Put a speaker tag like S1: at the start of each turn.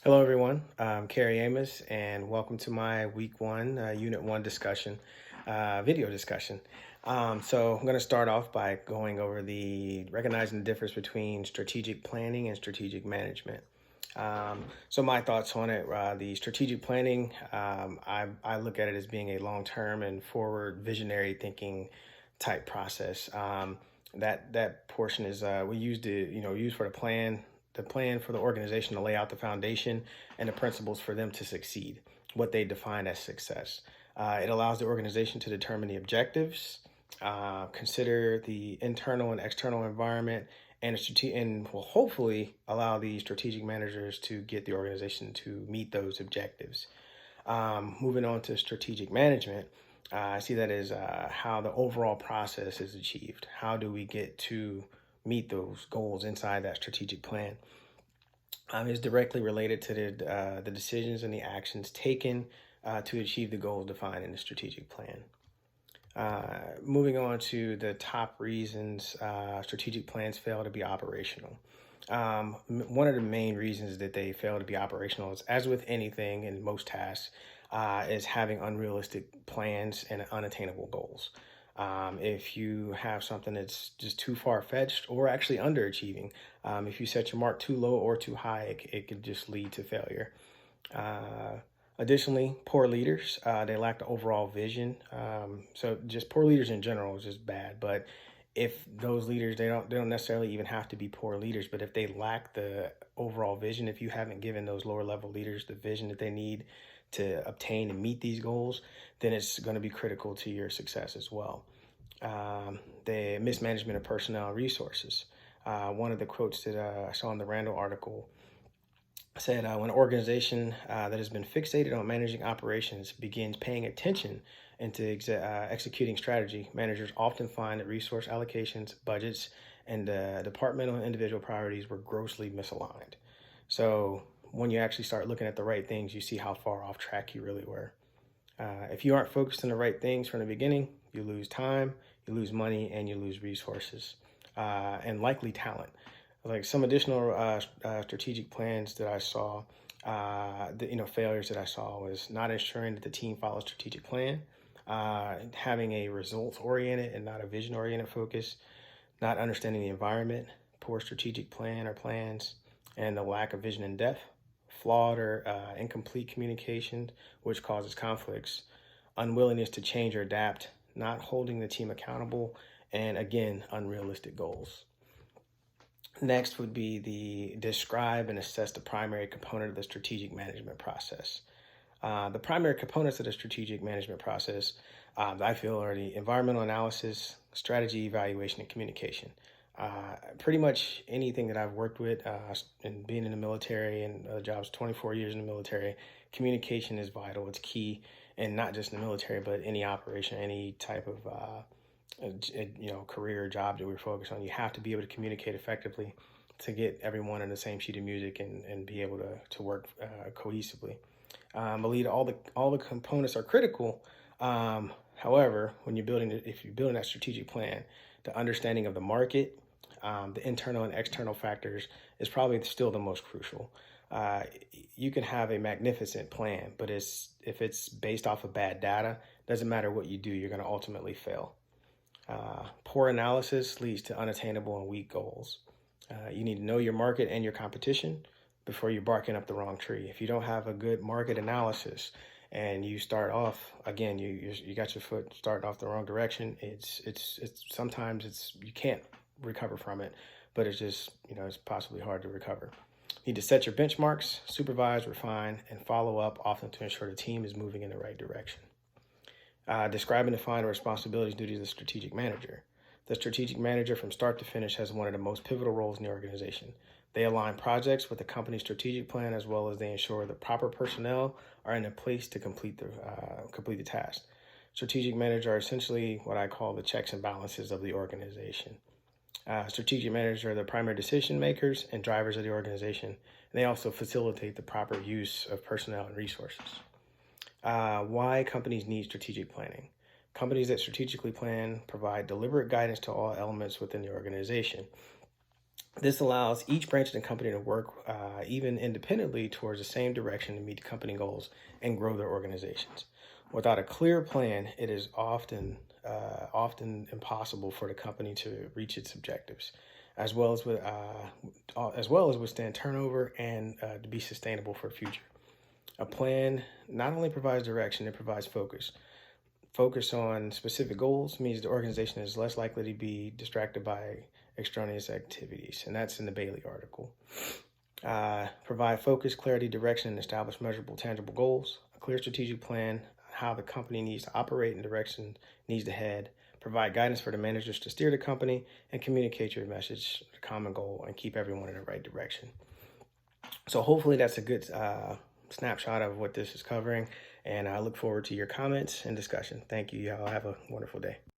S1: Hello, everyone. I'm Kerry Amos, and welcome to my week one, unit one discussion, video discussion. So I'm going to start off by going over recognizing the difference between strategic planning and strategic management. So my thoughts on it, the strategic planning, I look at it as being a long-term and forward visionary thinking type process. That portion is we used to use for the plan for the organization to lay out the foundation and the principles for them to succeed, what they define as success. It allows the organization to determine the objectives, consider the internal and external environment, and will hopefully allow the strategic managers to get the organization to meet those objectives. Moving on to strategic management, I see that as how the overall process is achieved. How do we get to meet those goals inside that strategic plan? Is directly related to the decisions and the actions taken to achieve the goals defined in the strategic plan. Moving on to the top reasons strategic plans fail to be operational. One of the main reasons that they fail to be operational is, as with anything in most tasks, is having unrealistic plans and unattainable goals. If you have something that's just too far fetched or actually underachieving, if you set your mark too low or too high, it could just lead to failure. Uh, Additionally, poor leaders, they lack the overall vision. So just poor leaders in general is just bad. But if those leaders, they don't necessarily even have to be poor leaders, but if they lack the overall vision, if you haven't given those lower level leaders the vision that they need to obtain and meet these goals, then it's going to be critical to your success as well. The mismanagement of personnel and resources. One of the quotes that I saw in the Randall article said, when an organization that has been fixated on managing operations begins paying attention into executing strategy, managers often find that resource allocations, budgets, and departmental and individual priorities were grossly misaligned. So when you actually start looking at the right things, you see how far off track you really were. If you aren't focused on the right things from the beginning, you lose time, you lose money, and you lose resources, and likely talent. Like some additional strategic plans that I saw, failures that I saw was not ensuring that the team follows strategic plan, having a results-oriented and not a vision-oriented focus, not understanding the environment, poor strategic plan or plans, and the lack of vision and depth, flawed or incomplete communication, which causes conflicts, unwillingness to change or adapt, not holding the team accountable, and again, unrealistic goals. Next would be the describe and assess the primary component of the strategic management process. The primary components of the strategic management process, I feel, are the environmental analysis, strategy, evaluation, and communication. Pretty much anything that I've worked with and being in the military and jobs, 24 years in the military, communication is vital. It's key, and not just in the military, but any operation, any type of career or job that we're focused on. You have to be able to communicate effectively to get everyone on the same sheet of music and be able to work cohesively. I believe all the components are critical. However, if you're building that strategic plan, the understanding of the market, the internal and external factors is probably still the most crucial. You can have a magnificent plan, but if it's based off of bad data, doesn't matter what you do, you're going to ultimately fail. Poor analysis leads to unattainable and weak goals. You need to know your market and your competition before you're barking up the wrong tree. If you don't have a good market analysis and you start off again, you got your foot starting off the wrong direction. It's sometimes you can't recover from it, but it's just it's possibly hard to recover. You need to set your benchmarks, supervise, refine, and follow up often to ensure the team is moving in the right direction. Describe and define the responsibilities, duties of the strategic manager. The strategic manager from start to finish has one of the most pivotal roles in the organization. They align projects with the company's strategic plan, as well as they ensure the proper personnel are in a place to complete the task. Strategic managers are essentially what I call the checks and balances of the organization. Strategic managers are the primary decision makers and drivers of the organization, and they also facilitate the proper use of personnel and resources. Why companies need strategic planning. Companies that strategically plan provide deliberate guidance to all elements within the organization. This allows each branch of the company to work even independently towards the same direction to meet the company goals and grow their organizations. Without a clear plan, it is often impossible for the company to reach its objectives, as well as withstand turnover and to be sustainable for the future. A plan not only provides direction, it provides focus. Focus on specific goals means the organization is less likely to be distracted by extraneous activities, and that's in the Bailey article. Provide focus, clarity, direction, and establish measurable, tangible goals. A clear strategic plan on how the company needs to operate and direction needs to head. Provide guidance for the managers to steer the company and communicate your message, the common goal, and keep everyone in the right direction. So hopefully that's a good snapshot of what this is covering, and I look forward to your comments and discussion. Thank you. Y'all have a wonderful day.